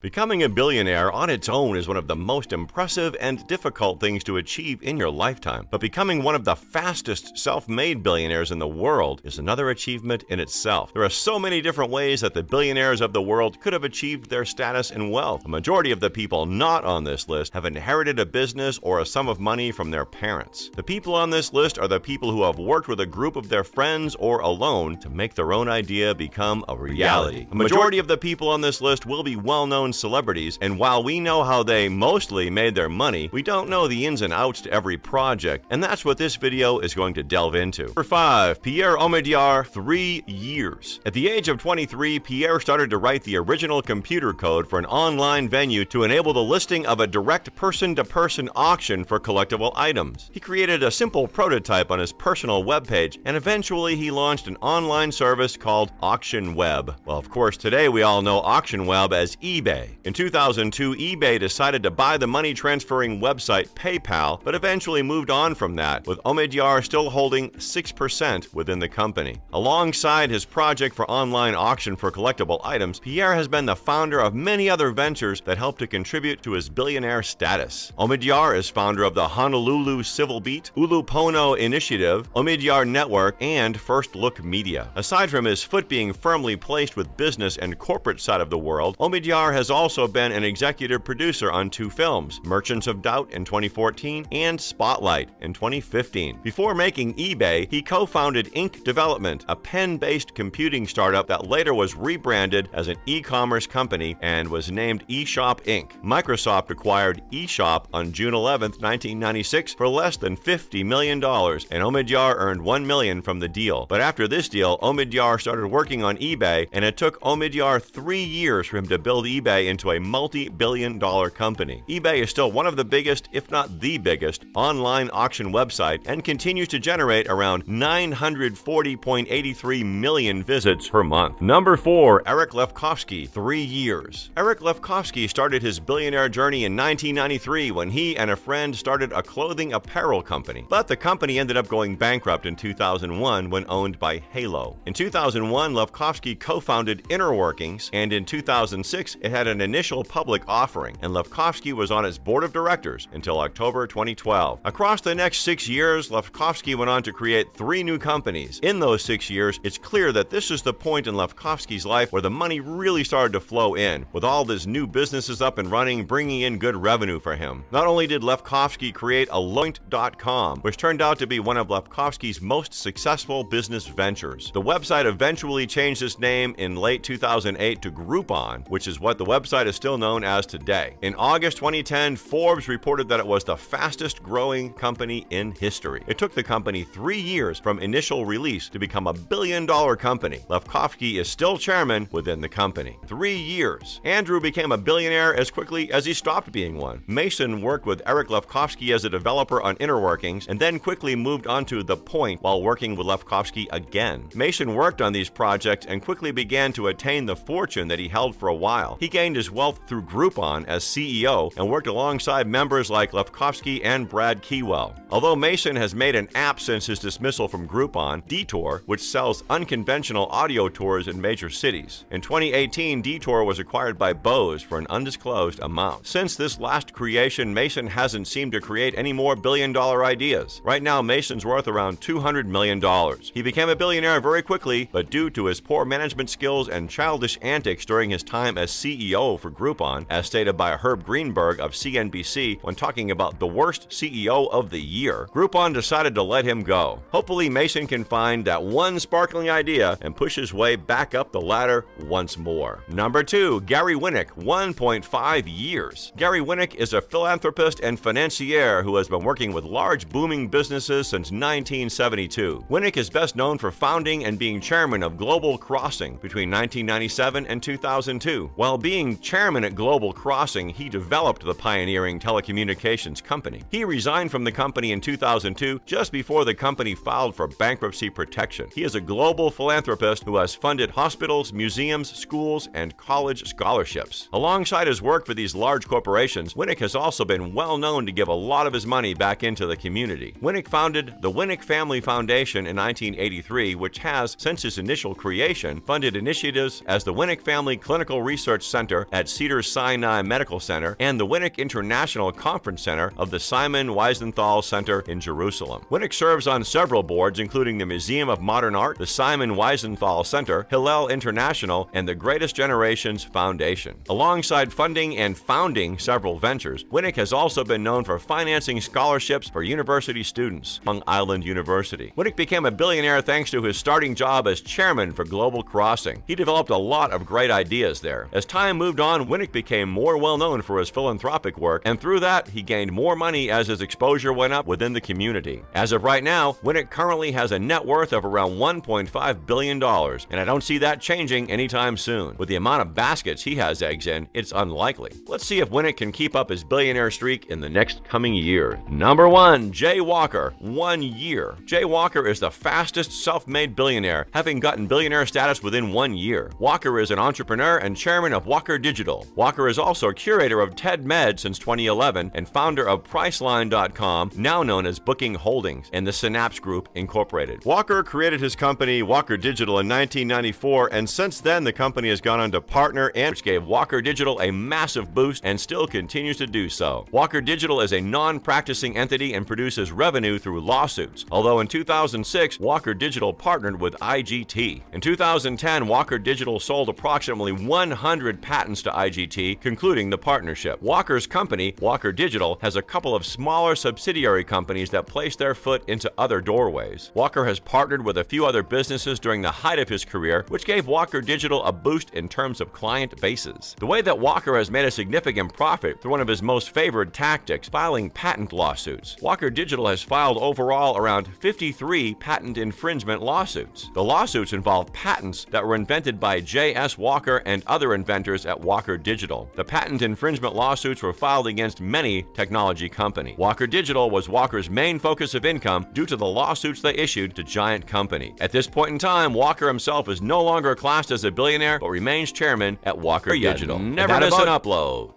Becoming a billionaire on its own is one of the most impressive and difficult things to achieve in your lifetime. But becoming one of the fastest self-made billionaires in the world is another achievement in itself. There are so many different ways that the billionaires of the world could have achieved their status and wealth. A majority of the people not on this list have inherited a business or a sum of money from their parents. The people on this list are the people who have worked with a group of their friends or alone to make their own idea become a reality. A majority of the people on this list will be well-known celebrities, and while we know how they mostly made their money, we don't know the ins and outs to every project, and that's what this video is going to delve into. Number 5. Pierre Omidyar, 3 years. At the age of 23, Pierre started to write the original computer code for an online venue to enable the listing of a direct person-to-person auction for collectible items. He created a simple prototype on his personal webpage, and eventually he launched an online service called Auction Web. Well, of course, today we all know Auction Web as eBay. In 2002, eBay decided to buy the money transferring website PayPal, but eventually moved on from that, with Omidyar still holding 6% within the company. Alongside his project for online auction for collectible items, Pierre has been the founder of many other ventures that help to contribute to his billionaire status. Omidyar is founder of the Honolulu Civil Beat, Ulupono Initiative, Omidyar Network, and First Look Media. Aside from his foot being firmly placed with business and corporate side of the world, Omidyar has also been an executive producer on 2 films, Merchants of Doubt in 2014 and Spotlight in 2015. Before making eBay, he co-founded Ink Development, a pen-based computing startup that later was rebranded as an e-commerce company and was named eShop Inc. Microsoft acquired eShop on June 11, 1996 for less than $50 million, and Omidyar earned $1 million from the deal. But after this deal, Omidyar started working on eBay, and it took Omidyar 3 years for him to build eBay into a multi-billion-dollar company. eBay is still one of the biggest, if not the biggest, online auction website and continues to generate around 940.83 million visits per month. Number 4. Eric Lefkofsky, 3 years. Eric Lefkofsky started his billionaire journey in 1993 when he and a friend started a clothing apparel company. But the company ended up going bankrupt in 2001 when owned by Halo. In 2001, Lefkofsky co-founded Inner Workings, and in 2006, it had an initial public offering, and Lefkofsky was on its board of directors until October 2012. Across the next 6 years, Lefkofsky went on to create 3 new companies. In those 6 years, it's clear that this is the point in Lefkofsky's life where the money really started to flow in, with all his new businesses up and running, bringing in good revenue for him. Not only did Lefkofsky create Aloint.com, which turned out to be one of Lefkofsky's most successful business ventures. The website eventually changed its name in late 2008 to Groupon, which is what the website is still known as today. In August 2010, Forbes reported that it was the fastest growing company in history. It took the company 3 years from initial release to become a billion-dollar company. Lefkofsky is still chairman within the company. 3 years. Andrew became a billionaire as quickly as he stopped being one. Mason worked with Eric Lefkofsky as a developer on Inner Workings and then quickly moved on to The Point while working with Lefkofsky again. Mason worked on these projects and quickly began to attain the fortune that he held for a while. He gained his wealth through Groupon as CEO and worked alongside members like Lefkofsky and Brad Keywell. Although Mason has made an app since his dismissal from Groupon, Detour, which sells unconventional audio tours in major cities. In 2018, Detour was acquired by Bose for an undisclosed amount. Since this last creation, Mason hasn't seemed to create any more billion-dollar ideas. Right now, Mason's worth around $200 million. He became a billionaire very quickly, but due to his poor management skills and childish antics during his time as CEO for Groupon, as stated by Herb Greenberg of CNBC when talking about the worst CEO of the year, Groupon decided to let him go. Hopefully, Mason can find that one sparkling idea and push his way back up the ladder once more. Number 2. Gary Winnick, 1.5 years. Gary Winnick is a philanthropist and financier who has been working with large booming businesses since 1972. Winnick is best known for founding and being chairman of Global Crossing between 1997 and 2002. While being chairman at Global Crossing, he developed the pioneering telecommunications company. He resigned from the company in 2002, just before the company filed for bankruptcy protection. He is a global philanthropist who has funded hospitals, museums, schools, and college scholarships. Alongside his work for these large corporations, Winnick has also been well known to give a lot of his money back into the community. Winnick founded the Winnick Family Foundation in 1983, which has, since its initial creation, funded initiatives as the Winnick Family Clinical Research Center Center at Cedars-Sinai Medical Center and the Winnick International Conference Center of the Simon Wiesenthal Center in Jerusalem. Winnick serves on several boards, including the Museum of Modern Art, the Simon Wiesenthal Center, Hillel International, and the Greatest Generations Foundation. Alongside funding and founding several ventures, Winnick has also been known for financing scholarships for university students. Long Island University. Winnick became a billionaire thanks to his starting job as chairman for Global Crossing. He developed a lot of great ideas there. As time moved on, Winnick became more well-known for his philanthropic work, and through that, he gained more money as his exposure went up within the community. As of right now, Winnick currently has a net worth of around $1.5 billion, and I don't see that changing anytime soon. With the amount of baskets he has eggs in, it's unlikely. Let's see if Winnick can keep up his billionaire streak in the next coming year. Number 1, Jay Walker, 1 year. Jay Walker is the fastest self-made billionaire, having gotten billionaire status within 1 year. Walker is an entrepreneur and chairman of Walker Digital. Walker is also a curator of TED Med since 2011 and founder of Priceline.com, now known as Booking Holdings, and the Synapse Group Incorporated. Walker created his company Walker Digital in 1994, and since then the company has gone on to partner, and which gave Walker Digital a massive boost and still continues to do so. Walker Digital is a non-practicing entity and produces revenue through lawsuits, although in 2006, Walker Digital partnered with IGT. In 2010, Walker Digital sold approximately 100 patents to IGT, concluding the partnership. Walker's company, Walker Digital, has a couple of smaller subsidiary companies that place their foot into other doorways. Walker has partnered with a few other businesses during the height of his career, which gave Walker Digital a boost in terms of client bases. The way that Walker has made a significant profit through one of his most favored tactics, filing patent lawsuits. Walker Digital has filed overall around 53 patent infringement lawsuits. The lawsuits involve patents that were invented by J.S. Walker and other inventors at Walker Digital. The patent infringement lawsuits were filed against many technology companies. Walker Digital was Walker's main focus of income due to the lawsuits they issued to giant companies. At this point in time, Walker himself is no longer classed as a billionaire, but remains chairman at Walker Digital. Never miss an upload.